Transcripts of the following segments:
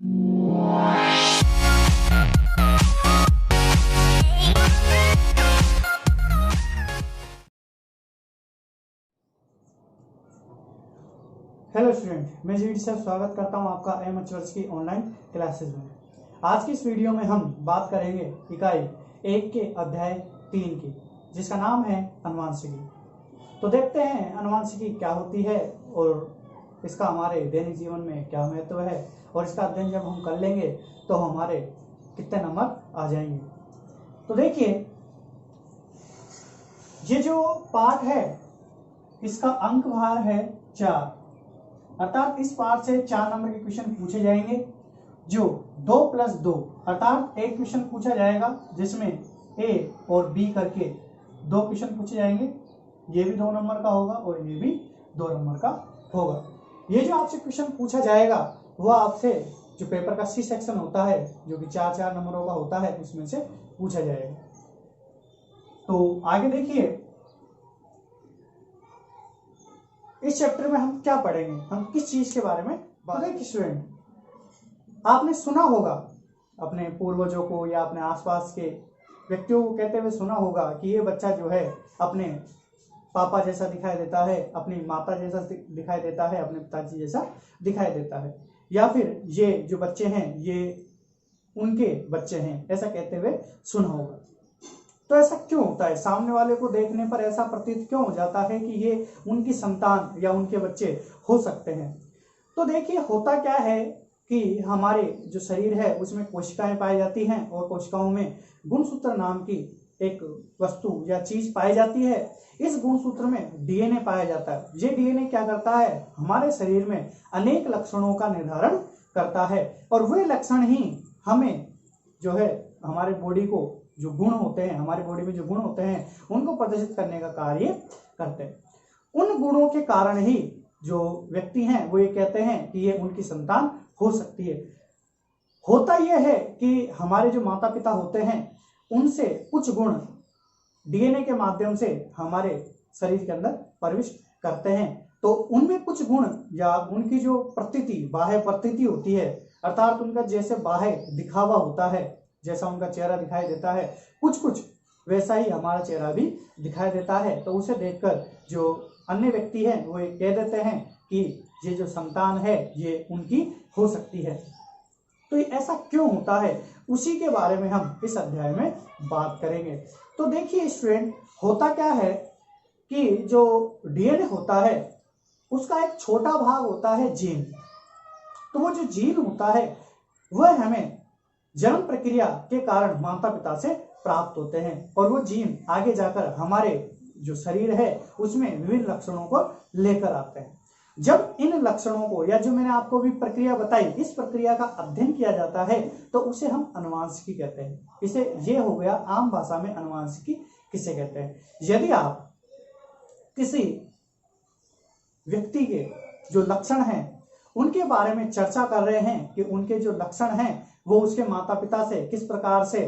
Hello student, मैं GD sir स्वागत करता हूं आपका एमएचवर्स की ऑनलाइन क्लासेस में। आज की इस वीडियो में हम बात करेंगे इकाई 1 के अध्याय 3 की, जिसका नाम है अनुवांशिकी। तो देखते हैं अनुवांशिकी क्या होती है और इसका हमारे दैनिक जीवन में क्या महत्व है, और इसका अध्ययन जब हम कर लेंगे तो हमारे कितने नंबर आ जाएंगे। तो देखिए, ये जो पाठ है इसका अंक भार है 4, अर्थात इस पाठ से 4 नंबर के क्वेश्चन पूछे जाएंगे। जो 2 + 2 अर्थात एक क्वेश्चन पूछा जाएगा जिसमें ए और बी करके 2 क्वेश्चन पूछे जाएंगे। ये भी 2 नंबर का होगा और ये भी 2 नंबर का होगा। ये जो आपसे क्वेश्चन पूछा जाएगा वह आपसे जो पेपर का सी सेक्शन होता है, जो कि 4-4 नंबरों का होता है, उसमें से पूछा जाएगा। तो आगे देखिए, इस चैप्टर में हम क्या पढ़ेंगे, हम किस चीज के बारे में बात करेंगे। स्टूडेंट, आपने सुना होगा अपने पूर्वजों को या अपने आसपास के व्यक्तियों को कहते हुए सुना होगा कि ये बच्चा जो है अपने पापा जैसा दिखाई देता है, अपनी माता जैसा दिखाई देता है, अपने पिताजी जैसा दिखाई देता है, या फिर ये जो बच्चे हैं ये उनके बच्चे हैं, ऐसा कहते हुए सुना होगा। तो ऐसा क्यों होता है? सामने वाले को देखने पर ऐसा प्रतीत क्यों हो जाता है कि ये उनकी संतान या उनके बच्चे हो सकते हैं? तो देखिए, होता क्या है कि हमारे जो शरीर है उसमें कोशिकाएं पाई जाती हैं, और कोशिकाओं में गुणसूत्र नाम की एक वस्तु या चीज पाई जाती है। इस गुणसूत्र में डीएनए पाया जाता है। ये डीएनए क्या करता है? हमारे शरीर में अनेक लक्षणों का निर्धारण करता है, और वे लक्षण ही हमें जो है हमारे बॉडी को जो गुण होते हैं, हमारे बॉडी में जो गुण होते हैं उनको प्रदर्शित करने का कार्य करते हैं। उन गुणों के कारण ही जो व्यक्ति हैं वो ये कहते हैं कि ये उनकी संतान हो सकती है। होता यह है कि हमारे जो माता पिता होते हैं उनसे कुछ गुण डीएनए के माध्यम से हमारे शरीर के अंदर प्रविष्ट करते हैं। तो उनमें कुछ गुण या उनकी जो प्रतीति, बाह्य प्रतीति होती है, अर्थात उनका जैसे बाह्य दिखावा होता है, जैसा उनका चेहरा दिखाई देता है, कुछ कुछ वैसा ही हमारा चेहरा भी दिखाई देता है। तो उसे देखकर जो अन्य व्यक्ति हैं वो कह देते हैं कि ये जो संतान है ये उनकी हो सकती है। तो ऐसा क्यों होता है, उसी के बारे में हम इस अध्याय में बात करेंगे। तो देखिए स्टूडेंट, होता क्या है कि जो डीएनए होता है उसका एक छोटा भाग होता है जीन। तो वो जो जीन होता है वह हमें जन्म प्रक्रिया के कारण माता पिता से प्राप्त होते हैं, और वो जीन आगे जाकर हमारे जो शरीर है उसमें विभिन्न लक्षणों को लेकर आते हैं। जब इन लक्षणों को, या जो मैंने आपको भी प्रक्रिया बताई, इस प्रक्रिया का अध्ययन किया जाता है तो उसे हम अनुवांशिकी कहते हैं। इसे ये हो गया आम भाषा में अनुवांशिकी किसे कहते हैं। यदि आप किसी व्यक्ति के जो लक्षण हैं उनके बारे में चर्चा कर रहे हैं कि उनके जो लक्षण हैं वो उसके माता पिता से किस प्रकार से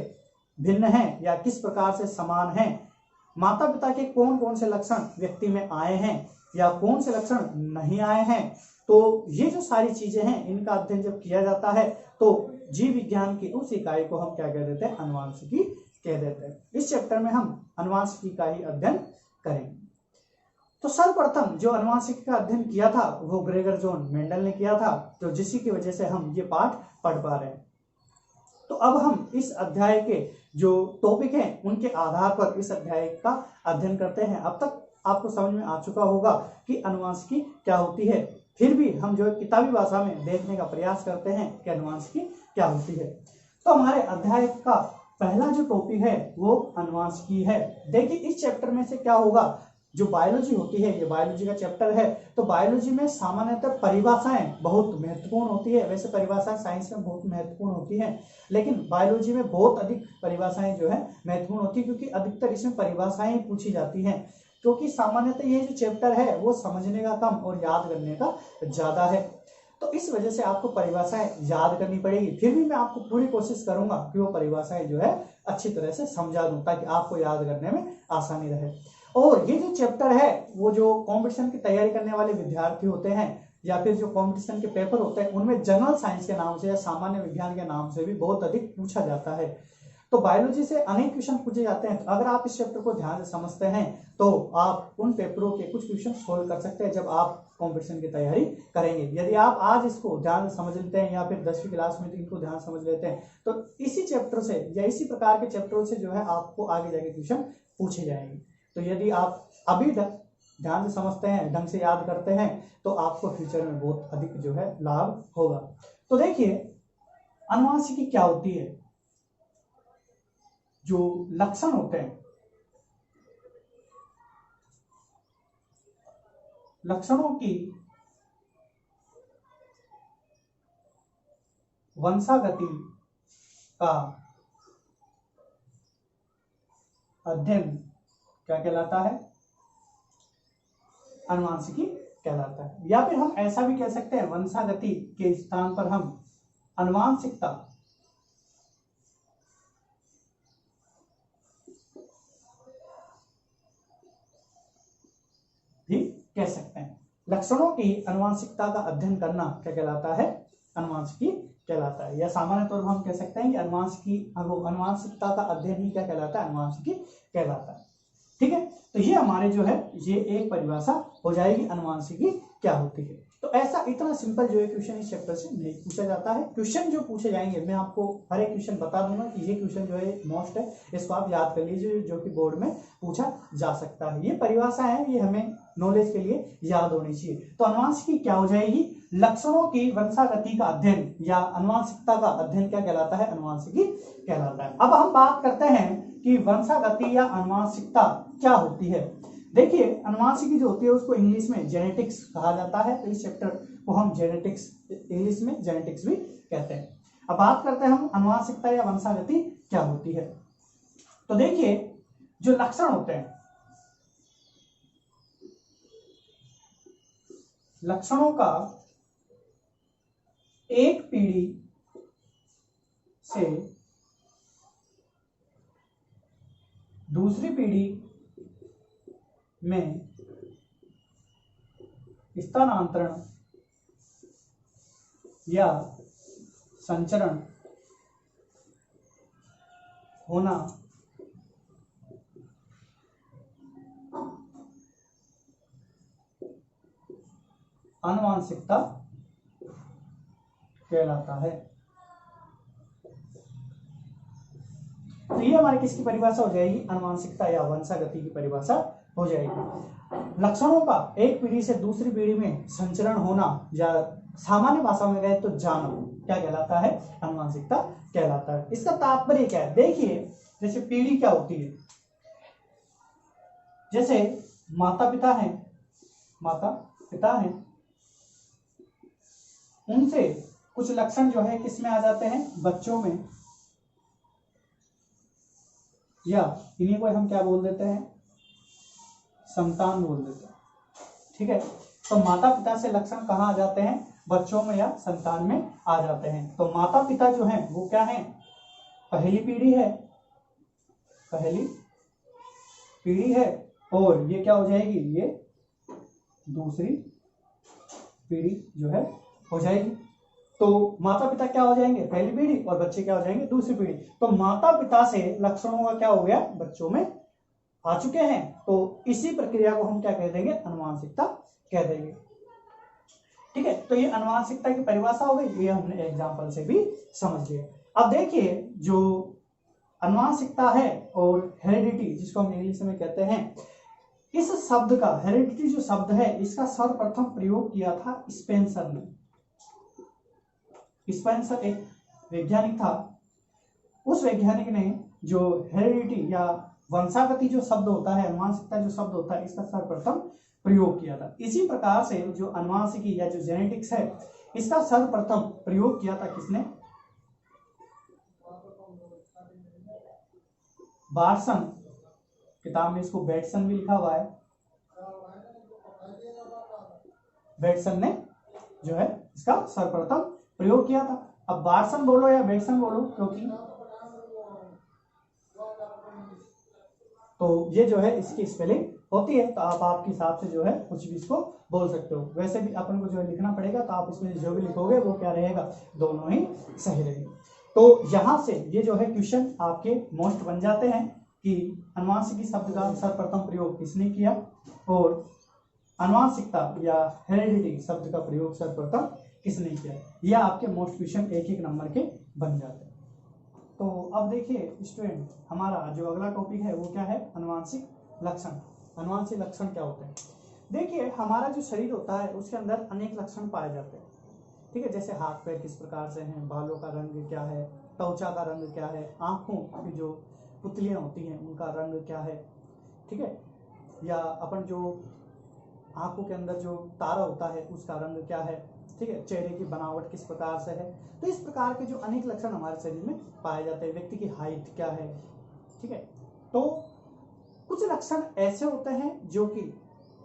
भिन्न हैं या किस प्रकार से समान हैं, माता पिता के कौन कौन से लक्षण व्यक्ति में आए हैं या कौन से लक्षण नहीं आए हैं, तो ये जो सारी चीजें हैं इनका अध्ययन जब किया जाता है तो जीव विज्ञान की उस इकाई को हम क्या कह देते हैं? अनुवांशिकी कह देते हैं। इस चैप्टर में हम अनुवांशिकी का ही अध्ययन करेंगे। तो सर्वप्रथम जो अनुवांशिकी का अध्ययन किया था वो ग्रेगर जॉन मेंडल ने किया था, तो जिसी की वजह से हम ये पाठ पढ़ पा रहे हैं। तो अब हम इस अध्याय के जो टॉपिक हैं उनके आधार पर इस अध्याय का अध्ययन करते हैं। अब तक आपको समझ में आ चुका होगा कि अनुवांशिकी क्या होती है, फिर भी हम जो किताबी भाषा में देखने का प्रयास करते हैं कि अनुवांशिकी क्या होती है। तो हमारे अध्याय का पहला जो टॉपिक है वो अनुवांशिकी है। देखिए, इस चैप्टर में से क्या होगा, जो बायोलॉजी होती है, ये बायोलॉजी का चैप्टर है, तो बायोलॉजी में सामान्यतः परिभाषाएं बहुत महत्वपूर्ण होती है। वैसे परिभाषाएं साइंस में बहुत महत्वपूर्ण होती हैं, लेकिन बायोलॉजी में बहुत अधिक परिभाषाएं जो है महत्वपूर्ण होती है, क्योंकि अधिकतर इसमें परिभाषाएं पूछी जाती हैं। क्योंकि सामान्यतः ये जो चैप्टर है वो समझने का कम और याद करने का ज्यादा है, तो इस वजह से आपको परिभाषाएं याद करनी पड़ेगी। फिर भी मैं आपको पूरी कोशिश करूंगा कि वो परिभाषाएं जो है अच्छी तरह से समझा दूं, ताकि आपको याद करने में आसानी रहे। और ये जो चैप्टर है वो जो कंपटीशन की तैयारी करने वाले विद्यार्थी होते हैं या फिर जो कंपटीशन के पेपर होते हैं उनमें जनरल साइंस के नाम से या सामान्य विज्ञान के नाम से भी बहुत अधिक पूछा जाता है। तो बायोलॉजी से अनेक क्वेश्चन पूछे जाते हैं। तो अगर आप इस चैप्टर को ध्यान से समझते हैं तो आप उन पेपरों के कुछ क्वेश्चन सोल्व कर सकते हैं जब आप कंपटीशन की तैयारी करेंगे। यदि आप आज इसको ध्यान से समझ लेते हैं या फिर 10वीं क्लास में इनको ध्यान समझ लेते हैं तो इसी चैप्टर से या इसी प्रकार के चैप्टरों से जो है आपको आगे जाके क्वेश्चन पूछे जाएंगे। तो यदि आप अभी ध्यान से समझते हैं, ढंग से याद करते हैं तो आपको फ्यूचर में बहुत अधिक जो है लाभ होगा। तो देखिए अनुवांशिकी क्या होती है। जो लक्षण होते हैं, लक्षणों की वंशागति का अध्ययन क्या कहलाता है, अनुवांशिकी कहलाता है। या फिर हम ऐसा भी कह सकते हैं वंशागति के स्थान पर हम अनुवांशिकता भी कह सकते हैं। लक्षणों की अनुवांशिकता का अध्ययन करना क्या कहलाता है, अनुवांशिकी कहलाता है। या सामान्य तौर पर हम कह सकते हैं कि अनुवांशिकता का अध्ययन ही क्या कहलाता है, अनुवांशिकी कहलाता है। ठीक है, तो ये हमारे जो है ये एक परिभाषा हो जाएगी अनुवांशिकी क्या होती है। तो ऐसा इतना सिंपल जो है क्वेश्चन इस चैप्टर से नहीं पूछा जाता है। क्वेश्चन जो पूछे जाएंगे मैं आपको हर एक क्वेश्चन बता दूंगा कि ये क्वेश्चन जो है मोस्ट है, इसको आप याद कर लीजिए, जो कि बोर्ड में पूछा जा सकता है। ये परिभाषा है, ये हमें नॉलेज के लिए याद होनी चाहिए। तो अनुवांशिकी क्या हो जाएगी, लक्षणों की वंशागति का अध्ययन या अनुवांशिकता का अध्ययन क्या कहलाता है, अनुवांशिकी कहलाता है। अब हम बात करते हैं कि वंशागति या अनुवांशिकता क्या होती है। देखिए अनुवांशिकी जो होती है उसको इंग्लिश में जेनेटिक्स कहा जाता है। तो इस चैप्टर को हम जेनेटिक्स, इंग्लिश में जेनेटिक्स भी कहते हैं। अब बात करते हैं हम अनुवांशिकता या वंशागति क्या होती है। तो देखिए जो लक्षण होते हैं, लक्षणों का एक पीढ़ी से दूसरी पीढ़ी में स्थानांतरण या संचरण होना अनुवांशिकता कहलाता है। तो ये हमारी किसकी परिभाषा हो जाएगी, अनुवांशिकता या वंशागति की परिभाषा हो जाएगी। लक्षणों का एक पीढ़ी से दूसरी पीढ़ी में संचरण होना या सामान्य भाषा में कहे तो जाना क्या कहलाता है, अनुवांशिकता कहलाता है। इसका तात्पर्य क्या है, देखिए जैसे पीढ़ी क्या होती है, जैसे माता पिता हैं, उनसे कुछ लक्षण जो है किसमें आ जाते हैं, बच्चों में, या इन्हीं को हम क्या बोल देते हैं, संतान बोल देते हैं। ठीक है, तो माता पिता से लक्षण कहाँ आ जाते हैं, बच्चों में या संतान में आ जाते हैं। तो माता पिता जो हैं वो क्या है, पहली पीढ़ी है और ये क्या हो जाएगी, ये दूसरी पीढ़ी जो है हो जाएगी। तो माता पिता क्या हो जाएंगे, पहली पीढ़ी, और बच्चे क्या हो जाएंगे, दूसरी पीढ़ी। तो माता पिता से लक्षणों का क्या हो गया, बच्चों में आ चुके हैं। तो इसी प्रक्रिया को हम क्या कह देंगे, अनुवांशिकता कह देंगे। ठीक है, तो ये अनुवांशिकता की परिभाषा हो गई, ये हमने एग्जाम्पल से भी समझ लिया। अब देखिए जो अनुवांशिकता है और हेरिडिटी जिसको हम इंग्लिश में कहते हैं, इस शब्द का, हेरिडिटी जो शब्द है इसका सर्वप्रथम प्रयोग किया था स्पेंसर ने। स्पेंसर एक वैज्ञानिक था, उस वैज्ञानिक ने जो हेरिडिटी या वंशागति जो शब्द होता है, अनुवांशिकता जो शब्द होता है, इसका सर्वप्रथम प्रयोग किया था। इसी प्रकार से जो अनुवांशिकी या जो जेनेटिक्स है इसका सर्वप्रथम प्रयोग किया था किसने, बाटसन, किताब में इसको बेटसन भी लिखा हुआ है, बेटसन ने जो है इसका सर्वप्रथम प्रयोग किया था। अब बाटसन बोलो या बेटसन बोलो, क्योंकि तो ये जो है इसकी स्पेलिंग होती है तो आप आपके हिसाब से जो है कुछ भी इसको बोल सकते हो। वैसे भी अपन को जो है लिखना पड़ेगा, तो आप इसमें जो भी लिखोगे वो क्या रहेगा, दोनों ही सही रहेंगे। तो यहाँ से ये जो है क्वेश्चन आपके मोस्ट बन जाते हैं कि अनुवांशिकी शब्द का सर्वप्रथम प्रयोग किसने किया और अनुवांशिकता या हेरिडिटी शब्द का प्रयोग सर्वप्रथम किसने किया। यह आपके मोस्ट क्वेश्चन एक एक नंबर के बन जाते हैं। तो अब देखिए स्टूडेंट, हमारा जो अगला टॉपिक है वो क्या है, अनुवांशिक लक्षण। अनुवांशिक लक्षण क्या होते हैं? देखिए हमारा जो शरीर होता है उसके अंदर अनेक लक्षण पाए जाते हैं, ठीक है। जैसे हाथ पैर किस प्रकार से हैं, बालों का रंग क्या है, त्वचा का रंग क्या है, आंखों की जो पुतलियां होती हैं उनका रंग क्या है, ठीक है। या अपन जो आंखों के अंदर जो तारा होता है उसका रंग क्या है, ठीक है। चेहरे की बनावट किस प्रकार से है। तो इस प्रकार के जो अनेक लक्षण हमारे शरीर में पाए जाते हैं। व्यक्ति की हाइट क्या है, ठीक है। तो कुछ लक्षण ऐसे होते हैं जो कि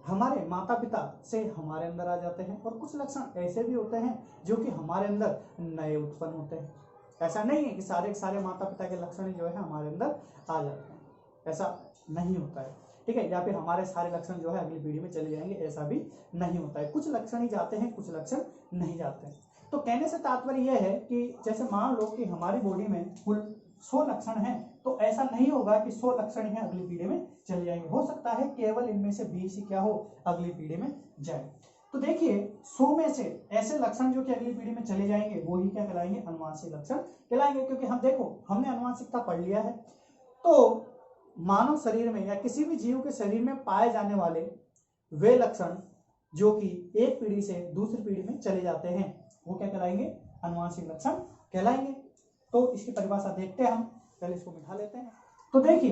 हमारे माता पिता से हमारे अंदर आ जाते हैं और कुछ लक्षण ऐसे भी होते हैं जो कि हमारे अंदर नए उत्पन्न होते हैं। ऐसा नहीं है कि सारे माता पिता के लक्षण जो है हमारे अंदर आ जाते हैं, ऐसा नहीं होता है, ठीक है। या फिर हमारे सारे लक्षण जो है अगली पीढ़ी में चले जाएंगे, ऐसा भी नहीं होता है। कुछ लक्षण ही जाते हैं, कुछ लक्षण नहीं जाते हैं। तो कहने से तात्पर्य यह है कि जैसे मान लो कि हमारी बॉडी में कुल 100 लक्षण हैं, तो ऐसा नहीं होगा कि 100 लक्षण ही अगली पीढ़ी में चले जाएंगे। हो सकता है केवल इनमें से 20 ही क्या हो, अगली पीढ़ी में जाए। तो देखिए 100 में से ऐसे लक्षण जो कि अगली पीढ़ी में चले जाएंगे वो ही क्या कहलाएंगे, अनुवांशिक लक्षण कहलाएंगे। क्योंकि हम देखो हमने अनुवांशिकता पढ़ लिया है, तो मानव शरीर में या किसी भी जीव के शरीर में पाए जाने वाले वे लक्षण जो कि एक पीढ़ी से दूसरी पीढ़ी में चले जाते हैं वो क्या कहलाएंगे, अनुवांशिक लक्षण कहलाएंगे। तो इसकी परिभाषा देखते हैं हम, पहले इसको मिटा लेते हैं। तो देखिए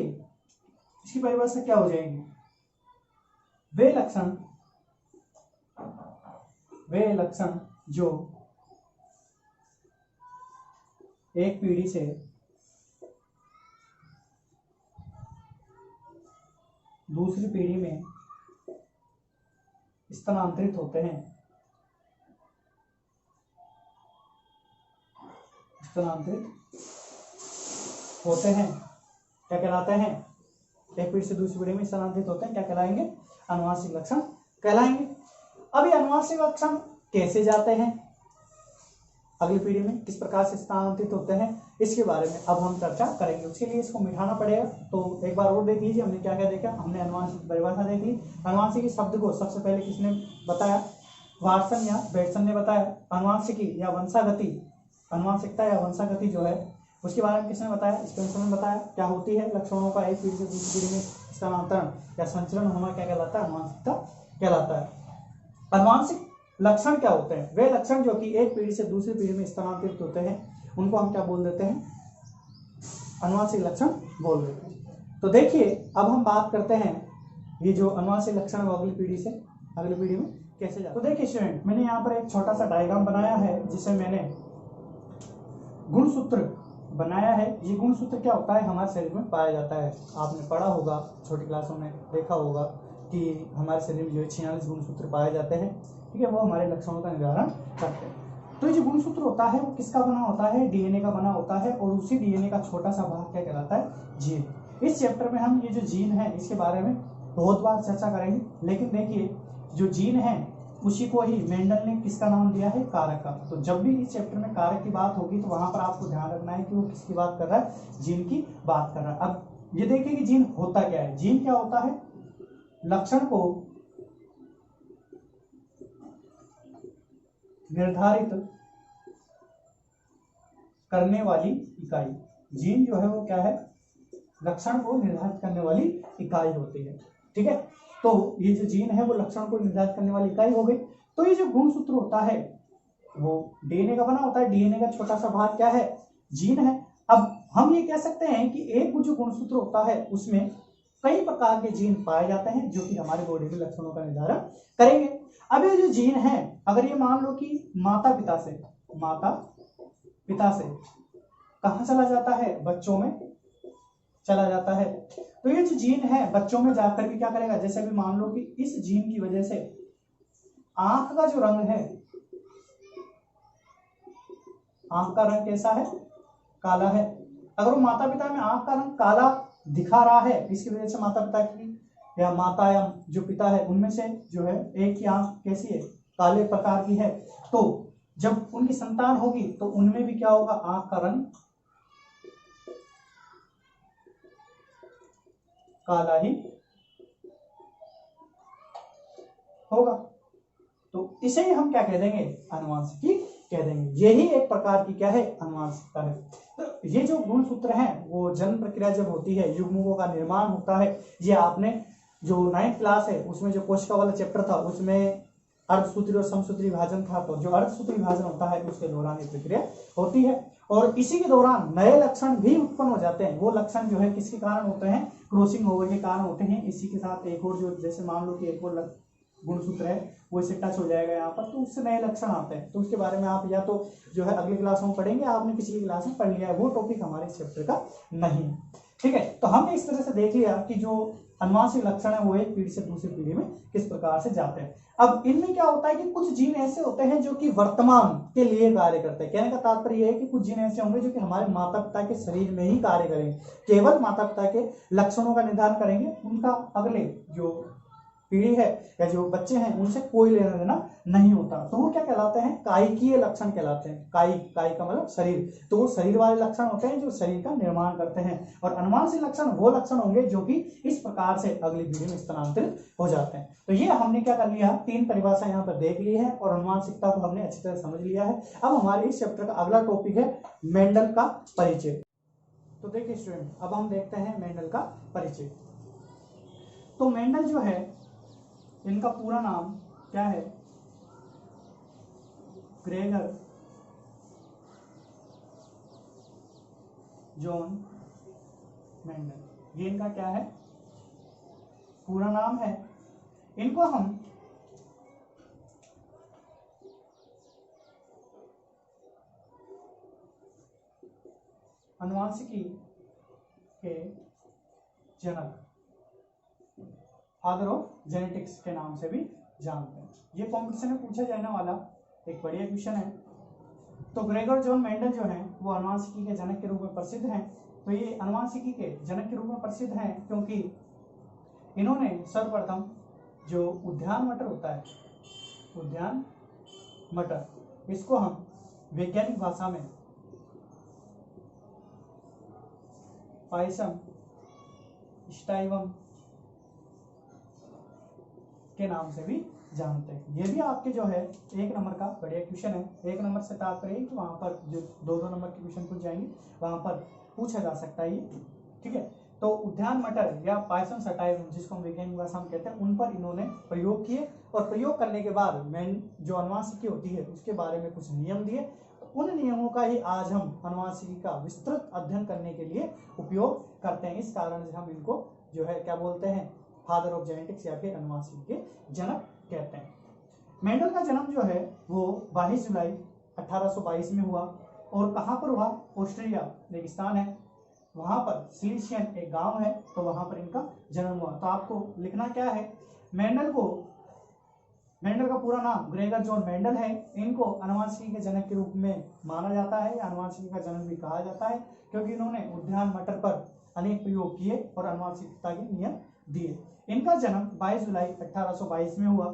इसकी परिभाषा क्या हो जाएगी, वे लक्षण जो एक पीढ़ी से दूसरी पीढ़ी में स्थानांतरित होते हैं, क्या कहलाते हैं, एक पीढ़ी से दूसरी पीढ़ी में स्थानांतरित होते हैं, क्या कहलाएंगे, अनुवांशिक लक्षण कहलाएंगे। अब ये अनुवांशिक लक्षण कैसे जाते हैं अगली पीढ़ी में, किस प्रकार से स्थानांतरित होते हैं, इसके बारे में अब हम चर्चा करेंगे। उसके लिए इसको मिटाना पड़ेगा। तो एक बार और देख लीजिए हमने क्या क्या देखा। हमने अनुवांशिक परिभाषा देख ली। अनुवांशिकी शब्द को सबसे पहले किसने बताया, वाटसन या बेटसन ने बताया। अनुवांशिकी या वंशागति, अनुवांशिकता या वंशागति जो है उसके बारे में किसने बताया, स्पेंसर ने बताया। क्या होती है, लक्षणों का एक पीढ़ी से दूसरी पीढ़ी में स्थानांतरण या संचरण होना क्या कहलाता है, अनुवांशिकता कहलाता है। अनुवांशिक लक्षण क्या होते हैं, वे लक्षण जो कि एक पीढ़ी से दूसरी पीढ़ी में स्थानांतरित होते हैं उनको हम क्या बोल देते हैं, अनुवांशिक लक्षण बोल देते हैं। तो देखिए अब हम बात करते हैं ये जो अनुवांशिक लक्षण है अगली पीढ़ी से अगली पीढ़ी में कैसे जाते हैं। तो देखिए स्टूडेंट, मैंने यहाँ पर एक छोटा सा डायग्राम बनाया है जिसे मैंने गुणसूत्र बनाया है। ये गुणसूत्र क्या होता है, हमारे शरीर में पाया जाता है। आपने पढ़ा होगा, छोटी क्लासों में देखा होगा कि हमारे शरीर में जो 46 गुणसूत्र पाए जाते हैं, ठीक है। वो हमारे लक्षणों का निर्धारण करते हैं। तो ये जो गुणसूत्र होता है वो किसका बना होता है, डीएनए का बना होता है। और उसी डीएनए का छोटा सा भाग क्या कहलाता है, जीन। इस चैप्टर में हम ये जो जीन है इसके बारे में बहुत बार चर्चा करेंगे। लेकिन देखिए जो जीन है उसी को ही मेंडल ने किसका नाम दिया है, कारक का। तो जब भी इस चैप्टर में कारक की बात होगी तो वहां पर आपको ध्यान रखना है कि वो किसकी बात कर रहा है, जीन की बात कर रहा है। अब ये देखिए कि जीन होता क्या है। जीन क्या होता है, लक्षण को निर्धारित करने वाली इकाई। जीन जो है वो क्या है, लक्षण को निर्धारित करने वाली इकाई होती है, ठीक है। तो ये जो जीन है वो लक्षण को निर्धारित करने वाली इकाई हो गई। तो ये जो गुणसूत्र होता है वो डीएनए का बना होता है। डीएनए का छोटा सा भाग क्या है, जीन है। अब हम ये कह सकते हैं कि एक जो गुणसूत्र होता है उसमें कई प्रकार के जीन पाए जाते हैं जो कि हमारे बॉडी के लक्षणों का निर्धारण करेंगे। अब ये जो जीन है, अगर ये मान लो कि माता पिता से कहां चला जाता है, बच्चों में चला जाता है। तो ये जो जीन है बच्चों में जाकर भी क्या करेगा, जैसे भी मान लो कि इस जीन की वजह से आंख का जो रंग है, आंख का रंग कैसा है, काला है। अगर वो माता पिता में आंख का रंग काला दिखा रहा है, इसकी वजह से माता पिता की या माता या जो पिता है उनमें से जो है एक की आंख कैसी है, काले प्रकार की है, तो जब उनकी संतान होगी तो उनमें भी क्या होगा, आंख का रंग काला ही होगा। तो इसे ही हम क्या कह देंगे, अनुवांशिकी कह देंगे। यही एक प्रकार की क्या है, अनुवांशिकता है। तो ये जो गुणसूत्र हैं वो जन्म प्रक्रिया जब होती है, युग्मकों का निर्माण होता है, ये आपने जो 9th क्लास है उसमें जो कोशिका वाला चैप्टर था उसमें अर्धसूत्री और समसूत्री विभाजन था, तो जो अर्धसूत्री विभाजन होता है उसके दौरान ये प्रक्रिया होती है। और इसी के दौरान नए लक्षण भी उत्पन्न हो जाते हैं। वो लक्षण जो है किसके कारण होते हैं, क्रॉसिंग ओवर के कारण होते हैं। इसी के साथ एक और जो, जैसे मान लो कि एक और गुणसूत्र है वो इससे टच हो जाएगा यहाँ पर, तो उससे नए लक्षण आते हैं। तो उसके बारे में आप या तो जो है अगली क्लास में पढ़ेंगे, आपने पिछली क्लास में पढ़ लिया है, वो टॉपिक हमारे चैप्टर का नहीं है। ठीक है, तो हमने इस तरह से देख लिया कि जो अनुवांशिक लक्षण है वो एक पीढ़ी से दूसरी पीढ़ी में किस प्रकार से जाते हैं। अब इनमें क्या होता है कि कुछ जीन ऐसे होते हैं जो कि वर्तमान के लिए कार्य करते हैं। कहने का तात्पर्य यह है कि कुछ जीन ऐसे होंगे जो कि हमारे माता पिता के शरीर में ही कार्य करेंगे, केवल माता पिता के लक्षणों का निदान करेंगे, उनका अगले जो पीढ़ी है या जो बच्चे हैं उनसे कोई लेना देना नहीं होता। तो वो क्या कहलाते हैं, कायिकीय लक्षण कहलाते हैं। कायी का मतलब शरीर, तो वो शरीर वाले लक्षण होते हैं जो शरीर का निर्माण करते हैं। और अनुवांशिक लक्षण वो लक्षण होंगे जो कि इस प्रकार से अगली पीढ़ी में स्थानांतरित हो जाते हैं। तो ये हमने क्या कर लिया, 3 परिभाषा यहाँ पर देख ली है और अनुवांशिकता को हमने अच्छी तरह समझ लिया है। अब हमारे इस चैप्टर का अगला टॉपिक है मेंडल का परिचय। तो देखिए स्टूडेंट, अब हम देखते हैं मेंडल का परिचय। तो मेंडल जो है, इनका पूरा नाम क्या है, ग्रेगर जॉन मेंडल, ये इनका क्या है, पूरा नाम है। इनको हम अनुवांशिकी के जनक, फादर ऑफ जेनेटिक्स के नाम से भी जानते हैं। ये कॉम्पिटिशन में पूछा जाने वाला एक बढ़िया क्वेश्चन है। तो ग्रेगर जॉन मेंडल जो है वो अनुवांशिकी के जनक के रूप में प्रसिद्ध हैं। तो ये अनुवांशिकी के जनक के रूप में प्रसिद्ध हैं क्योंकि इन्होंने सर्वप्रथम जो उद्यान मटर होता है, उद्यान मटर, इसको हम वैज्ञानिक भाषा में पाइसम स्टाइवम के नाम से भी जानते हैं। ये भी आपके जो है 1 नंबर का बढ़िया क्वेश्चन है। 1 नंबर से तात्पर्य कि वहां पर जो 2-2 नंबर के क्वेश्चन पूछ जाएंगे, वहां पर पूछा जा सकता है ये। ठीक है, तो उद्यान मटर या पाइसम स्टाइवम, जिसको हम वैज्ञानिक भाषा में कहते हैं, उन पर इन्होंने प्रयोग किए और प्रयोग करने के बाद जो अनुवांशिकी होती है उसके बारे में कुछ नियम दिए। उन नियमों का ही आज हम अनुवांशिकी का विस्तृत अध्ययन करने के लिए उपयोग करते हैं। इस कारण से हम इनको जो है क्या बोलते हैं, फादर ऑफ जेनेटिक्स या फिर अनुवांशिकी के जनक कहते हैं। मेंडल का जन्म जो है वो 22 जुलाई 1822 में हुआ। और कहाँ पर हुआ, ऑस्ट्रिया रेगिस्तान है, वहां पर सिलिशियन एक गांव है, तो वहां पर इनका जन्म हुआ। तो आपको लिखना क्या है, मेंडल का पूरा नाम ग्रेगर जॉन मेंडल है। इनको अनुवांशिकी के जनक के रूप में माना जाता है, अनुवांशिकी का जनक भी कहा जाता है, क्योंकि इन्होंने उद्यान मटर पर अनेक प्रयोग किए और अनुवांशिकता के नियम दिए। इनका जन्म 22 जुलाई 1822 में हुआ।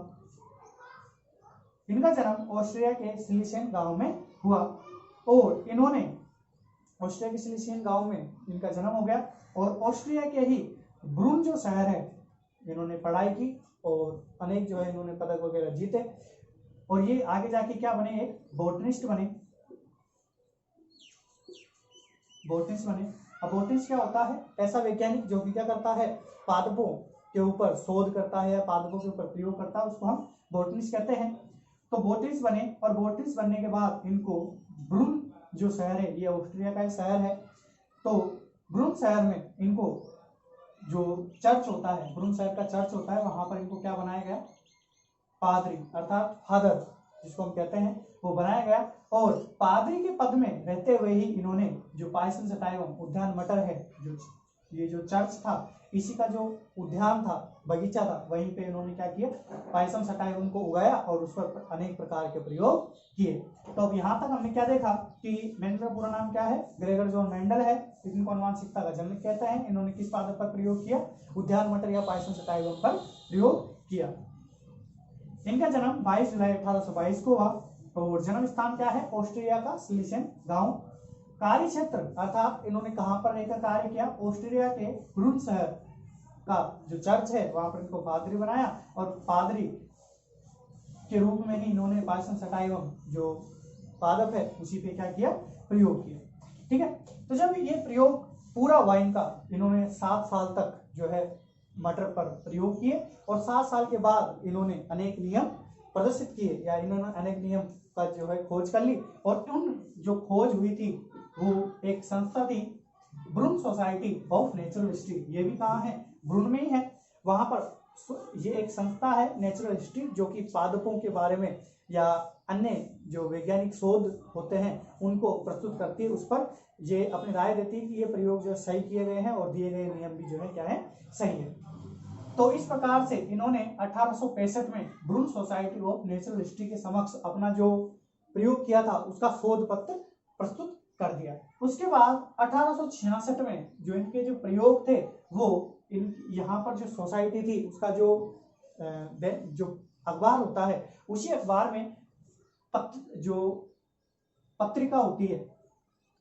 इनका जन्म ऑस्ट्रिया के सिलिशियन गांव में हुआ और इन्होंने ऑस्ट्रिया के सिलिशियन गांव में इनका जन्म हो गया। और ऑस्ट्रिया के ही ब्रून जो शहर है, इन्होंने पढ़ाई की और अनेक जो है इन्होंने पदक वगैरह जीते। और ये आगे जाके क्या बने, एक बोटनिस्ट बने। बोटनिस्ट बने। अब बोटनिस्ट क्या होता है, ऐसा वैज्ञानिक जो भी क्या करता है, पादपों के ऊपर शोध करता है या पादपों के ऊपर प्रयोग करता है, उसको हम बोटनिस्ट कहते हैं। तो बोटनिस्ट बने और बोटनिस्ट बनने के बाद इनको ब्रून जो शहर है, ये ऑस्ट्रिया का शहर है, तो ब्रून शहर में इनको जो चर्च होता है, ब्रून शहर का चर्च होता है, वहां पर इनको क्या बनाया गया, पादरी अर्थात फादर जिसको हम कहते हैं, वो बनाया गया। और पादरी के पद में रहते हुए ही इन्होंने जो पाइसम स्टाइवम उद्यान मटर है, जो ये जो चर्च था इसी का जो उद्यान था, बगीचा था, वहीं पे इन्होंने क्या किया, पायसम सटाइवम को उगाया और उस पर अनेक प्रकार के प्रयोग किए। तो अब यहाँ तक हमने क्या देखा कि मेंडल का पूरा नाम क्या है, ग्रेगर जॉन मेंडल है। इनको आनुवंशिकता का जनक कहते हैं। इन्होंने किस पादप पर प्रयोग किया, उद्यान मटर या पायसम सटाइवम पर प्रयोग किया। इनका जन्म 22 जुलाई 1822 को हुआ और जन्म स्थान क्या है, ऑस्ट्रिया का स्लिसेन गांव। कार्य क्षेत्र अर्थात इन्होंने कहां पर रहकर कार्य किया, ऑस्ट्रिया के ब्रून शहर का जो चर्च है वहां पर इनको पादरी बनाया और पादरी के रूप में ही इन्होंने पायसम सटाइवम जो पादप है उसी पे क्या किया, प्रयोग किया। ठीक है, तो जब ये प्रयोग पूरा हुआ इनका, इन्होंने 7 साल तक जो है मटर पर प्रयोग किए और 7 साल के बाद इन्होंने अनेक नियम प्रदर्शित किए या इन्होंने अनेक नियम का जो है खोज कर ली। और उन जो खोज हुई थी वो एक संस्था थी, ब्रून सोसाइटी ऑफ नेचुरल हिस्ट्री। ये भी कहाँ है, ब्रून में ही है। वहां पर ये एक संस्था है नेचुरल हिस्ट्री जो कि पादपों के बारे में या अन्य जो वैज्ञानिक शोध होते हैं उनको प्रस्तुत करती है, उस पर ये अपनी राय देती है कि ये प्रयोग जो सही किए गए हैं और दिए गए नियम भी जो है क्या है, सही है। तो इस प्रकार से इन्होंने 1865 में ब्रून सोसाइटी ऑफ नेचुरल हिस्ट्री के समक्ष अपना जो प्रयोग किया था उसका शोध पत्र प्रस्तुत कर दिया। उसके बाद 1866 में जो इनके जो प्रयोग थे वो यहाँ पर जो सोसाइटी थी उसका जो अखबार होता है उसी अखबार में जो पत्रिका होती है,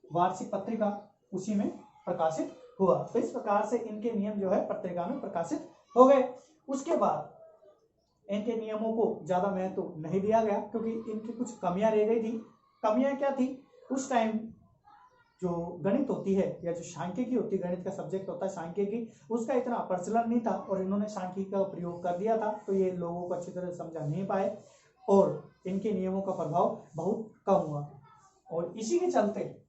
वार्षिक पत्रिका, उसी में प्रकाशित हुआ। तो इस प्रकार से इनके नियम जो है पत्रिका में प्रकाशित हो गए। उसके बाद इनके नियमों को ज्यादा महत्व नहीं दिया गया क्योंकि इनकी कुछ कमियां रह गई थी। कमियां क्या थी, उस टाइम जो गणित होती है या जो सांख्यिकी होती है, गणित का सब्जेक्ट होता है सांख्यिकी, उसका इतना प्रचलन नहीं था और इन्होंने सांख्यिकी का प्रयोग कर दिया था, तो ये लोगों को अच्छी तरह समझा नहीं पाए और इनके नियमों का प्रभाव बहुत कम हुआ। और इसी के चलते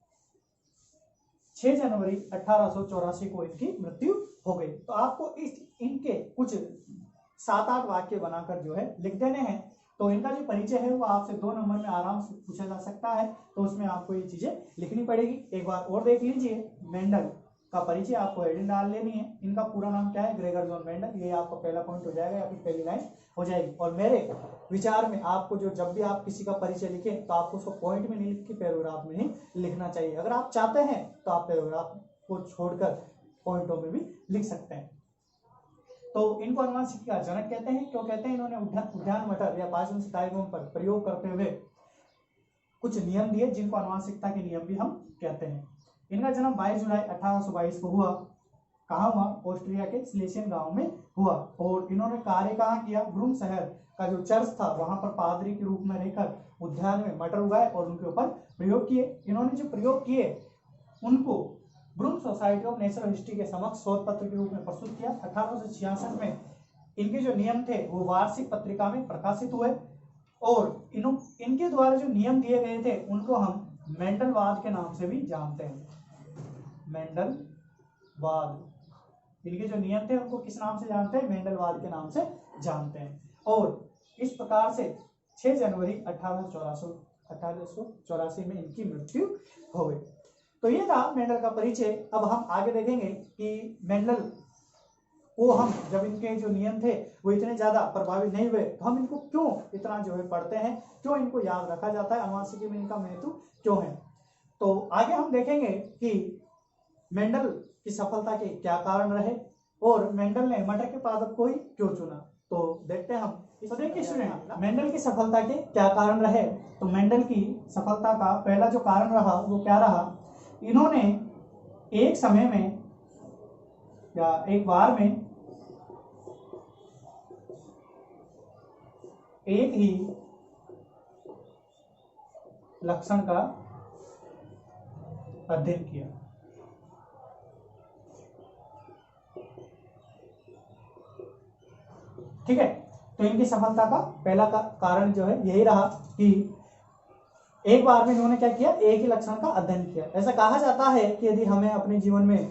6 जनवरी 1884 को इनकी मृत्यु हो गई। तो आपको इनके कुछ 7-8 वाक्य बनाकर जो है लिख देने हैं। तो इनका जो परिचय है वो आपसे 2 नंबर में आराम से पूछा जा सकता है, तो उसमें आपको ये चीजें लिखनी पड़ेगी। एक बार और देख लीजिए, मेंडल का परिचय आपको हेडिंग डाल लेनी है। इनका पूरा नाम क्या है, ग्रेगर जॉन मेंडल। ये आपका पहला पॉइंट हो जाएगा या फिर पहली लाइन हो जाएगी। और मेरे विचार में आपको जो जब भी आप किसी का परिचय लिखें तो आपको उसको पॉइंट में नहीं लिख के पैराग्राफ में ही लिखना चाहिए। अगर आप चाहते हैं तो आप पैराग्राफ को छोड़कर पॉइंटों में भी लिख सकते हैं। तो इनको आनुवंशिकता का जनक कहते हैं। क्यों कहते हैं, इन्होंने उद्यान मटर या पायसम सटाइवम पर प्रयोग करते हुए कुछ नियम दिए जिनको आनुवंशिकता के नियम भी हम कहते हैं। इनका जन्म 22 जुलाई 1822 को हुआ। कहाँ हुआ, ऑस्ट्रिया के स्लेशियन गांव में हुआ। और इन्होंने कार्य कहाँ किया, ब्रून शहर का जो चर्च था वहां पर पादरी के रूप में रहकर उद्यान में मटर उगाए और उनके ऊपर प्रयोग किए। इन्होंने जो प्रयोग किए उनको ब्रून सोसाइटी ऑफ नेचुरल हिस्ट्री के समक्ष शोध पत्र के रूप में प्रस्तुत किया। 1866 में इनके जो नियम थे वो वार्षिक पत्रिका में प्रकाशित हुए और इनके द्वारा जो नियम दिए गए थे उनको हम मेंडलवाद के नाम से भी जानते हैं। मेंडलवाद, इनके जो नियम थे उनको किस नाम से जानते हैं, मेंडलवाद के नाम से जानते हैं। और इस प्रकार से 6 जनवरी 1884 में इनकी मृत्यु हो गई। तो ये था मेंडल का परिचय। अब हम आगे देखेंगे कि मेंडल को हम जब इनके जो नियम थे वो इतने ज्यादा प्रभावित नहीं हुए तो हम इनको क्यों इतना जो है पढ़ते हैं, क्यों इनको याद रखा जाता है, आनुवंशिकी में इनका महत्व क्यों है। तो आगे हम देखेंगे कि मेंडल की सफलता के क्या कारण रहे और मेंडल ने मटर के पादप को ही क्यों चुना। तो देखते हैं हम। तो देखिए स्टूडेंट, मेंडल की सफलता के क्या कारण रहे। तो मेंडल की सफलता का पहला जो कारण रहा वो क्या रहा, इन्होंने एक समय में या एक बार में एक ही लक्षण का अध्ययन किया। ठीक है, तो इनकी सफलता का पहला कारण जो है यही रहा कि एक बार में इन्होंने क्या किया, एक ही लक्षण का अध्ययन किया। ऐसा कहा जाता है कि यदि हमें अपने जीवन में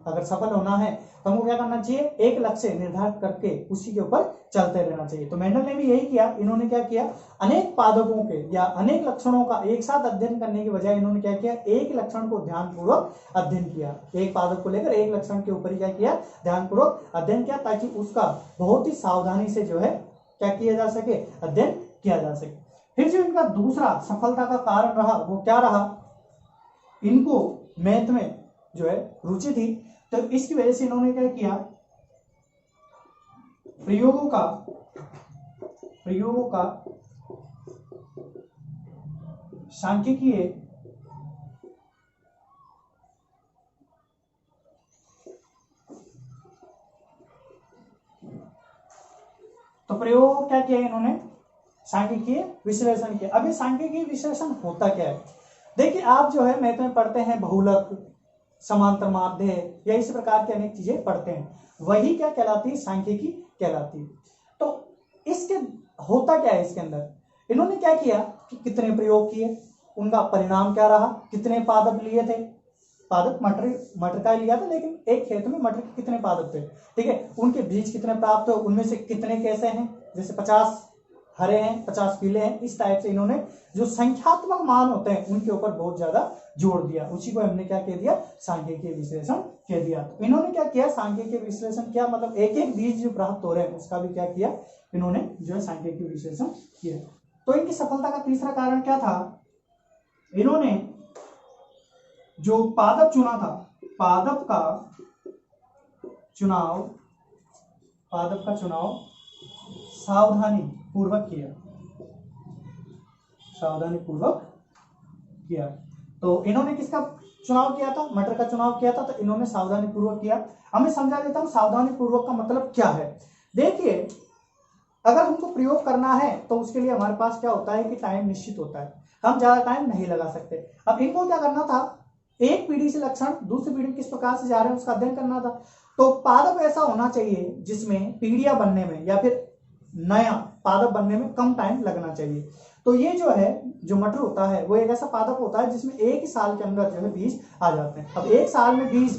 अगर सफल होना है तो हमको क्या करना चाहिए, एक लक्ष्य निर्धारित करके उसी के ऊपर चलते रहना चाहिए। तो मेंडल ने भी यही किया। इन्होंने क्या किया, अनेक पादपों के या अनेक लक्षणों का एक साथ अध्ययन करने की बजाय इन्होंने क्या किया, एक लक्षण को ध्यानपूर्वक अध्ययन किया। एक पादप को लेकर एक लक्षण के ऊपर क्या किया, ध्यानपूर्वक अध्ययन किया, ताकि उसका बहुत ही सावधानी से जो है क्या किया जा सके, अध्ययन किया जा सके। फिर जो इनका दूसरा सफलता का कारण रहा वो क्या रहा, इनको मैथ में जो है रुचि थी, तो इसकी वजह से इन्होंने क्या किया, प्रयोगों का सांख्यिकीय तो प्रयोग क्या किया इन्होंने, सांख्यिकीय विश्लेषण किया। अभी सांख्यिकीय विश्लेषण होता क्या है, देखिए आप जो है मैथ में पढ़ते हैं बहुलक, समांतर माध्य या इस प्रकार की अनेक चीजें पढ़ते हैं, वही क्या कहलाती है, सांख्यिकी कहलाती है। तो इसके होता क्या है, इसके अंदर इन्होंने क्या किया कि कितने प्रयोग किए, उनका परिणाम क्या रहा, कितने पादप लिए थे, पादप मटर का लिया था, लेकिन एक खेत में मटर के कितने पादप थे, ठीक है, उनके बीज कितने प्राप्त हुए, उनमें से कितने कैसे हैं, जैसे 50 हरे हैं 50 पीले हैं, इस टाइप से इन्होंने जो संख्यात्मक मान होते हैं उनके ऊपर बहुत ज्यादा जोर दिया। उसी को हमने क्या कह दिया, सांख्यिकीय विश्लेषण कह दिया। तो इन्होंने क्या किया, सांख्यिकीय विश्लेषण किया, मतलब एक एक बीज जो प्राप्त हो रहे हैं उसका भी क्या किया, इन्होंने जो है सांख्यिकीय विश्लेषण किया। तो इनकी सफलता का तीसरा कारण क्या था, इन्होंने जो पादप चुना था, पादप का चुनाव सावधानी पूर्वक किया। तो इन्होंने किसका चुनाव किया था, मटर का चुनाव किया था, तो इन्होंने सावधानी पूर्वक किया। अब मैं समझा देता हूं सावधानी पूर्वक का मतलब क्या है। देखिए अगर हमको प्रयोग करना है तो उसके लिए हमारे पास क्या होता है कि टाइम निश्चित होता है, हम ज्यादा टाइम नहीं लगा सकते। अब इनको क्या करना था, एक पीढ़ी से लक्षण दूसरी पीढ़ी किस प्रकार से जा रहे हैं उसका अध्ययन करना था। तो पादप ऐसा होना चाहिए जिसमें पीढ़ियां बनने में या फिर नया पादप बनने में कम टाइम लगना चाहिए। तो ये जो है, जो मटर होता है वो एक ऐसा पादप होता है जिसमें एक ही साल के अंदर जो है बीज आ जाते हैं। अब एक साल में बीज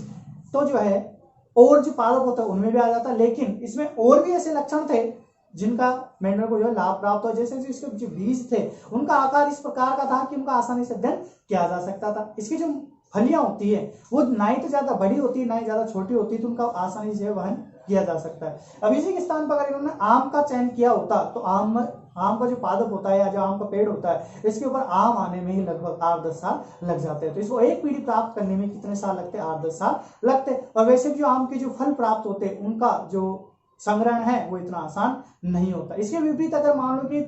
तो जो है और जो पादप होता है उनमें भी आ जाता है, लेकिन इसमें और भी ऐसे लक्षण थे जिनका मेंडल को जो है लाभ प्राप्त हो। जैसे इसके जो बीज थे उनका आकार इस प्रकार का था कि उनका आसानी से अध्ययन किया जा सकता था। इसकी जो फलियां होती है वो ना ही तो ज्यादा बड़ी होती है ना ही ज्यादा छोटी होती है, तो उनका आसानी से वहन किया जा सकता है। अब इसी के स्थान पर अगर इन्होंने आम का चयन किया होता तो आम का जो पादप होता है या जो आम का पेड़ होता है इसके ऊपर आम आने में ही लगभग 8-10 साल लग जाते हैं। तो इसको एक पीढ़ी प्राप्त करने में कितने साल लगते, 8-10 साल लगते। और वैसे भी जो आम के जो फल प्राप्त होते हैं उनका जो संग्रहण है वो इतना आसान नहीं होता। इसके विपरीत अगर मान लो कि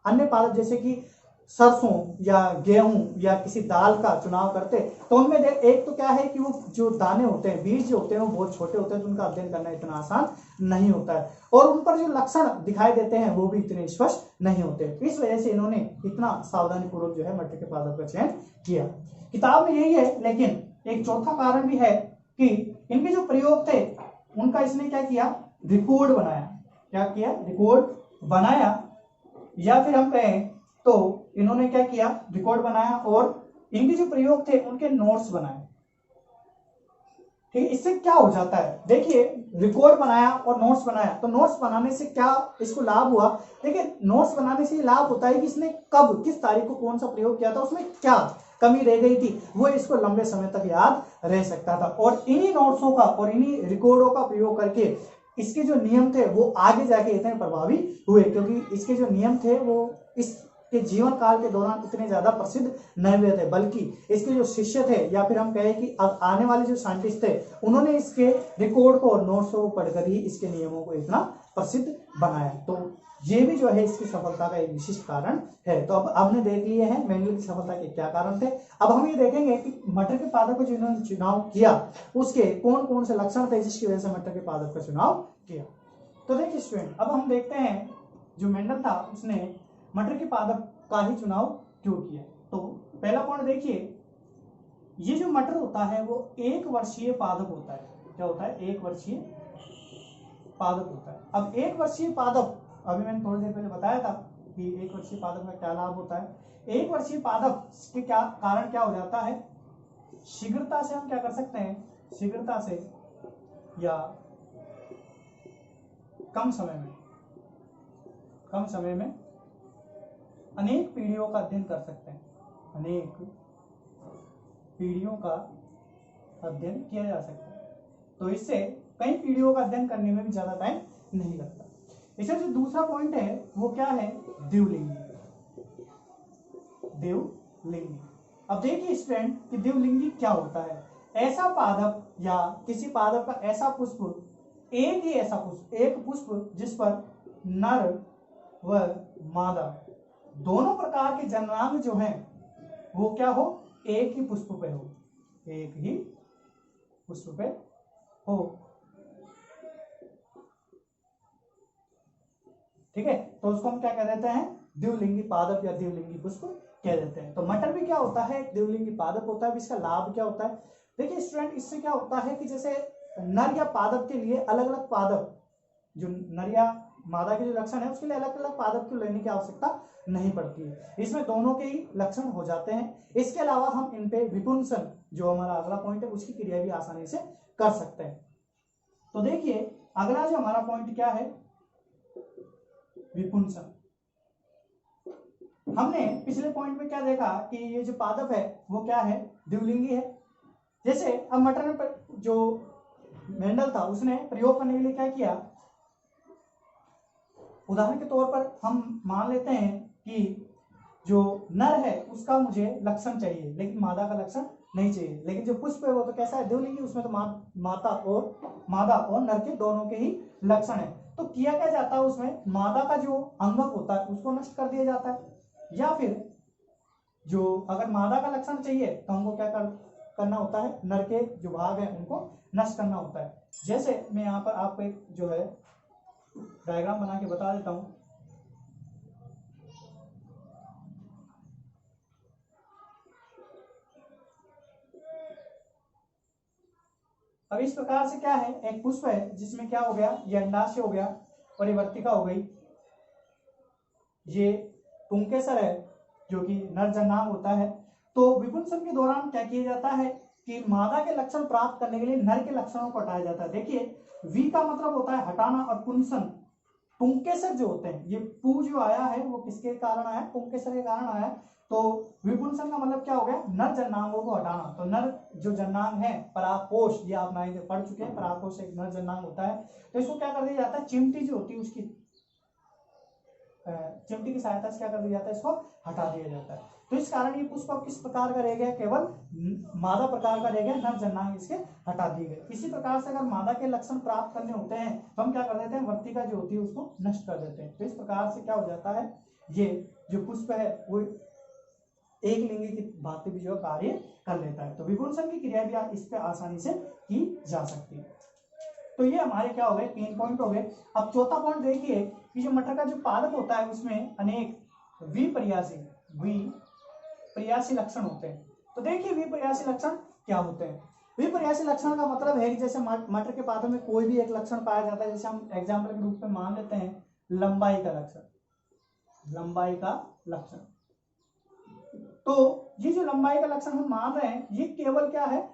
अन्य पादप जैसे कि सरसों या गेहूं या किसी दाल का चुनाव करते तो उनमें एक तो क्या है कि वो जो दाने होते हैं, बीज जो होते हैं वो बहुत छोटे होते हैं, तो उनका अध्ययन करना इतना आसान नहीं होता है, और उन पर जो लक्षण दिखाई देते हैं वो भी इतने स्पष्ट नहीं होते। इस वजह से इन्होंने इतना सावधानी पूर्वक जो है मटर के पादप का चयन किया। किताब में यही है, लेकिन एक चौथा कारण भी है कि इनके जो प्रयोग थे उनका इसने क्या किया, रिकॉर्ड बनाया। क्या किया, रिकॉर्ड बनाया, या फिर हम कहें तो इन्होंने क्या किया, रिकॉर्ड बनाया, और इनके जो प्रयोग थे उनके नोट्स बनाए। ठीक है, इससे क्या हो जाता है, देखिए रिकॉर्ड बनाया और नोट्स बनाया, तो नोट्स बनाने से क्या इसको लाभ हुआ, देखिए नोट्स बनाने से लाभ होता है कि इसने कब किस तारीख को कौन सा प्रयोग किया था, उसमें क्या कमी रह गई थी, वो इसको लंबे समय तक याद रह सकता था। और इन्हीं नोट्सों का और इन्हीं रिकॉर्डों का प्रयोग करके इसके जो नियम थे वो आगे जाके इतने प्रभावी हुए, क्योंकि इसके जो नियम थे वो इसके जीवन काल के दौरान इतने ज्यादा प्रसिद्ध नहीं हुए थे, बल्कि इसके जो शिष्य थे या फिर हम कहें कि आने वाले जो साइंटिस्ट थे उन्होंने इसके रिकॉर्ड को और नोट्स को पढ़कर ही इसके नियमों को इतना प्रसिद्ध बनाया। तो ये भी जो है इसकी सफलता का एक विशिष्ट कारण है। तो अब आपने देख लिए हैं मेंडल की सफलता के क्या कारण थे। अब हम ये देखेंगे कि मटर के पादप को जो इन्होंने चुनाव किया उसके कौन कौन से लक्षण थे जिसकी वजह से मटर के पादप का चुनाव किया। तो देखिए स्टूडेंट, अब हम देखते हैं जो मेंडल था उसने मटर के पादप का ही चुनाव क्यों किया। तो पहला पॉइंट देखिए, ये जो मटर होता है वो 1 वर्षीय पादप होता है। क्या होता है, 1 वर्षीय पादप होता है। अब 1 वर्षीय पादप, अभी मैंने थोड़ी देर पहले बताया था कि 1 वर्षीय पादप का क्या लाभ होता है। 1 वर्षीय पादप के क्या कारण क्या हो जाता है, शीघ्रता से हम क्या कर सकते हैं, शीघ्रता से या कम समय में अनेक पीढ़ियों का अध्ययन कर सकते हैं। अनेक पीढ़ियों का अध्ययन किया जा सकता है, तो इससे कई पीढ़ियों का अध्ययन करने में भी ज्यादा टाइम नहीं लगता। इसका जो दूसरा पॉइंट है वो क्या है, द्विलिंगी। द्विलिंगी, अब देखिए स्टूडेंट कि द्विलिंगी क्या होता है। ऐसा पादप या किसी पादप का ऐसा पुष्प, एक ही ऐसा पुष्प, एक पुष्प जिस पर नर व मादा दोनों प्रकार के जननांग जो हैं वो क्या हो, एक ही पुष्प पे हो, एक ही पुष्प पे हो। ठीक है, तो उसको हम क्या कह देते हैं, द्विलिंगी पादप या द्विलिंगी पुष्प कह देते हैं। तो मटर भी क्या होता है, एक द्विलिंगी पादप होता है। इसका लाभ क्या होता है, देखिए स्टूडेंट, इससे क्या होता है कि जैसे नर या पादप के लिए अलग अलग पादप, जो नर या मादा के जो लक्षण है उसके लिए अलग अलग पादप को लेने की आवश्यकता नहीं पड़ती है, इसमें दोनों के ही लक्षण हो जाते हैं। इसके अलावा हम इन पे विपुंसन, जो हमारा अगला पॉइंट है, उसकी क्रिया भी आसानी से कर सकते हैं। तो देखिए अगला जो हमारा पॉइंट क्या है, विपुंसन। हमने पिछले पॉइंट में क्या देखा कि ये जो पादप है वो क्या है, द्विलिंगी है। जैसे अब मटर ने जो मेंडल था उसने प्रयोग करने के लिए क्या किया, उदाहरण के तौर पर हम मान लेते हैं कि जो नर है उसका मुझे लक्षण चाहिए लेकिन मादा का लक्षण नहीं चाहिए, लेकिन जो पुष्प है वो तो कैसा है, द्विलिंगी, उसमें तो मादा और नर के दोनों के ही लक्षण है। तो किया क्या जाता है, उसमें मादा का जो अंगक होता है उसको नष्ट कर दिया जाता है, या फिर जो अगर मादा का लक्षण चाहिए तो हमको क्या करना होता है, नर के जो भाग है उनको नष्ट करना होता है। जैसे मैं यहाँ पर आपको एक जो है डायग्राम बना के बता देता हूं। अब इस प्रकार से क्या है, एक पुष्प है जिसमें क्या हो गया, ये अंडाशय हो गया, परिवर्तिका हो गई, ये पुंकेसर है जो कि नर जननांग होता है। तो विपुंसन के दौरान क्या किया जाता है कि मादा के लक्षण प्राप्त करने के लिए नर के लक्षणों को हटाया जाता है। देखिए वी का मतलब होता है हटाना, और पुंसन, पुंकेसर जो होते हैं, ये पू जो आया है वो किसके कारण आया, पुंकेसर के कारण आया। तो विपुंसन का मतलब क्या हो गया, नर जननांगों को हटाना। तो नर जो जननांग है, परागकोश, ये आप 9th में पढ़ चुके हैं, परागकोश एक नर जननांग होता है। तो इसको क्या कर दिया जाता है, चिमटी जो होती है उसकी चिमटी की सहायता से क्या कर दिया जाता है, इसको हटा दिया जाता है। तो इस कारण ये पुष्प किस प्रकार का रह गया, केवल मादा प्रकार का रह गया, नर जननांग इसके हटा दिए गए। इसी प्रकार से अगर मादा के लक्षण प्राप्त करने होते हैं तो हम क्या कर देते हैं, वर्तिका जो होती है उसको नष्ट कर देते हैं। तो इस प्रकार से क्या हो जाता है, ये जो पुष्प है वो एक लिंगी की भांति भी जो कार्य कर लेता है। तो विपुंसन की क्रिया भी इस पे आसानी से की जा सकती है। तो ये हमारे क्या हो गए, 3 पॉइंट हो गए। अब चौथा पॉइंट देखिए कि जो मटर का जो पादप होता है उसमें अनेक विपर्यासी लक्षण होते हैं। तो देखिए विपर्यासी लक्षण क्या होते हैं। विपर्यासी लक्षण का मतलब है कि जैसे मटर के पादप में कोई भी एक लक्षण पाया जाता है, जैसे हम एग्जाम्पल के रूप में मान लेते हैं लंबाई का लक्षण। लंबाई का लक्षण, तो ये जो लंबाई का लक्षण हम मान रहे हैं ये केवल क्या है,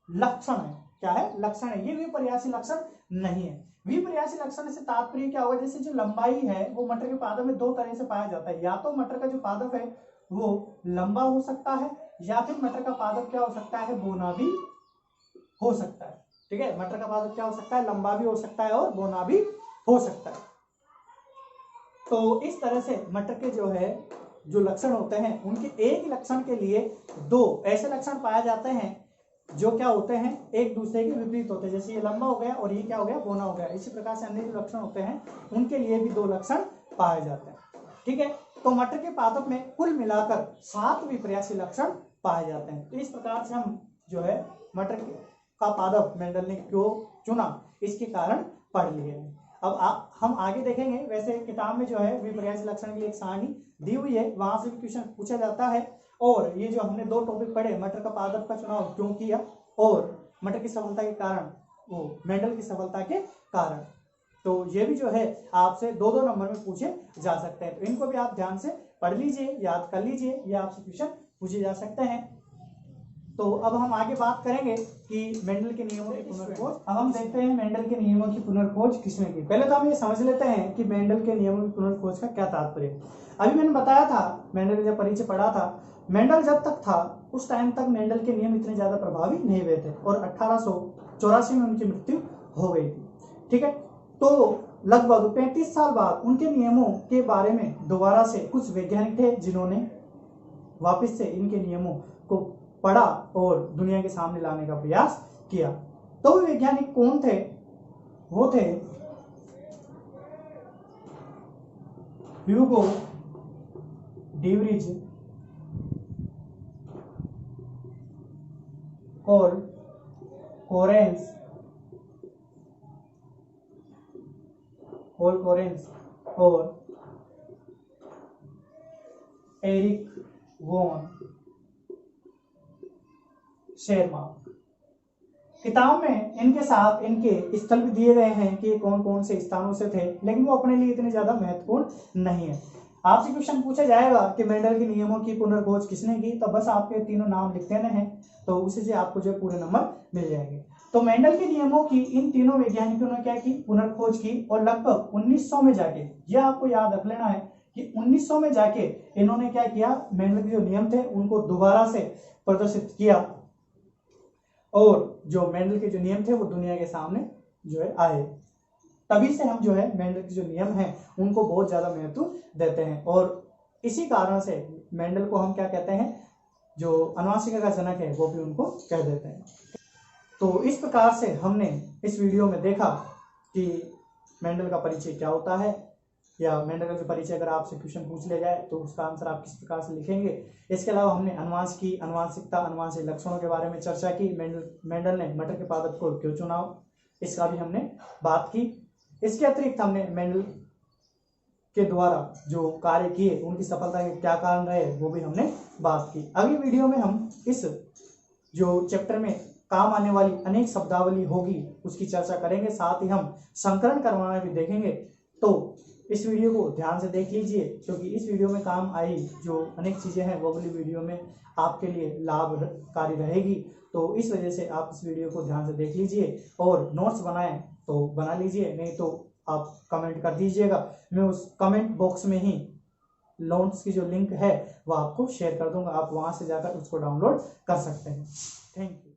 लक्षण है। क्या है, लक्षण है, ये विपर्यासी लक्षण नहीं है। विपर्यासी लक्षण से तात्पर्य क्या होगा, जैसे जो लंबाई है वो मटर के पादप में 2 तरह से पाया जाता है। या तो मटर का जो पादप है वो लंबा हो सकता है, या फिर मटर का पादप क्या हो सकता है, बोना भी हो सकता है। ठीक है, मटर का पादप क्या हो सकता है, लंबा भी हो सकता है और बोना भी हो सकता है। तो इस तरह से मटर के जो है जो लक्षण होते हैं उनके एक लक्षण के लिए 2 ऐसे लक्षण पाए जाते हैं जो क्या होते हैं, एक दूसरे के विपरीत होते हैं। जैसे ये लंबा हो गया और ये क्या हो गया, बोना हो गया। इसी प्रकार से अन्य जो लक्षण होते हैं उनके लिए भी 2 लक्षण पाए जाते हैं। ठीक है, तो मटर के पादप में कुल मिलाकर 7 विपर्यासी लक्षण पाए जाते हैं। तो इस प्रकार से हम जो है मटर का पादप मेंडल ने क्यों चुना, इसके कारण पढ़ लिए हैं। अब हम आगे देखेंगे। वैसे किताब में जो है विपर्यासी लक्षण की एक सारणी दी हुई है, वहां से भी क्वेश्चन पूछा जाता है। और ये जो हमने 2 टॉपिक पढ़े, मटर का पादप का चुनाव क्यों किया और मटर की सफलता के कारण, वो मेंडल की सफलता के कारण, तो ये भी जो है आपसे 2-2 नंबर में पूछे जा सकते हैं। तो इनको भी आप ध्यान से पढ़ लीजिए, याद कर लीजिए, ये आपसे क्वेश्चन पूछे जा सकते हैं। तो अब हम आगे बात करेंगे कि मेंडल के नियमों की पुनर्खोज। अब हम देखते हैं मेंडल के नियमों की पुनर्खोज किसने की। पहले तो हम ये समझ लेते हैं कि मेंडल के नियमों की पुनर्खोज का क्या तात्पर्य। अभी मैंने बताया था, मेंडल का जब परिचय पढ़ा था, मेंडल जब तक था उस टाइम तक मेंडल के नियम इतने ज्यादा प्रभावी नहीं हुए थे और 1884 में उनकी मृत्यु हो गई थी। ठीक है, तो लगभग 35 साल बाद उनके नियमों के बारे में दोबारा से कुछ वैज्ञानिक थे जिन्होंने वापस से इनके नियमों को पढ़ा और दुनिया के सामने लाने का प्रयास किया। तो वो वैज्ञानिक कौन थे? वो थे ह्यूगो डीवरिज और कोरेंस और एरिक वॉन शेरमार्क। किताब में इनके साथ इनके स्थल भी दिए गए हैं कि कौन कौन से स्थानों से थे, लेकिन वो अपने लिए इतने ज्यादा महत्वपूर्ण नहीं है। आपसे क्वेश्चन पूछा जाएगा कि मेंडल के नियमों की पुनर्खोज किसने की, तो बस आपके तीनों नाम लिख देने हैं, तो उसी से आपको जो पूरे नंबर मिल जाएंगे। तो मेंडल के नियमों की इन तीनों वैज्ञानिकों ने क्या की? पुनर्खोज की। और लगभग 1900 में जाके, यह आपको याद रख लेना है कि 1900 में जाके इन्होंने क्या किया? मेंडल के जो नियम थे उनको दोबारा से प्रदर्शित किया और जो मेंडल के जो नियम थे वो दुनिया के सामने जो है आए। तभी से हम जो है मेंडल के जो नियम हैं उनको बहुत ज्यादा महत्व देते हैं और इसी कारण से मेंडल को हम क्या कहते हैं? जो अनुवांशिकी का जनक है वो भी उनको कह देते हैं। तो इस प्रकार से हमने इस वीडियो में देखा कि मेंडल का परिचय क्या होता है, या मेंडल का जो परिचय अगर आपसे क्वेश्चन पूछ लिया जाए तो उसका आंसर आप किस प्रकार से लिखेंगे। इसके अलावा हमने अनुवांशिकी, अनुवांशिकता, अनुवांशिक लक्षणों के बारे में चर्चा की। मेंडल ने मटर के पादप को क्यों चुना, इसका भी हमने बात की। इसके अतिरिक्त हमने मेंडल के द्वारा जो कार्य किए उनकी सफलता के क्या कारण रहे वो भी हमने बात की। अगली वीडियो में हम इस जो चैप्टर में काम आने वाली अनेक शब्दावली होगी उसकी चर्चा करेंगे, साथ ही हम संकरण करवाना भी देखेंगे। तो इस वीडियो को ध्यान से देख लीजिए क्योंकि इस वीडियो में काम आई जो अनेक चीजें हैं वो अगली वीडियो में आपके लिए लाभकारी रहेगी। तो इस वजह से आप इस वीडियो को ध्यान से देख लीजिए और नोट्स बनाएं तो बना लीजिए, नहीं तो आप कमेंट कर दीजिएगा। मैं उस कमेंट बॉक्स में ही नोट्स की जो लिंक है वो आपको शेयर कर दूंगा, आप वहां से जाकर उसको डाउनलोड कर सकते हैं। Thank you.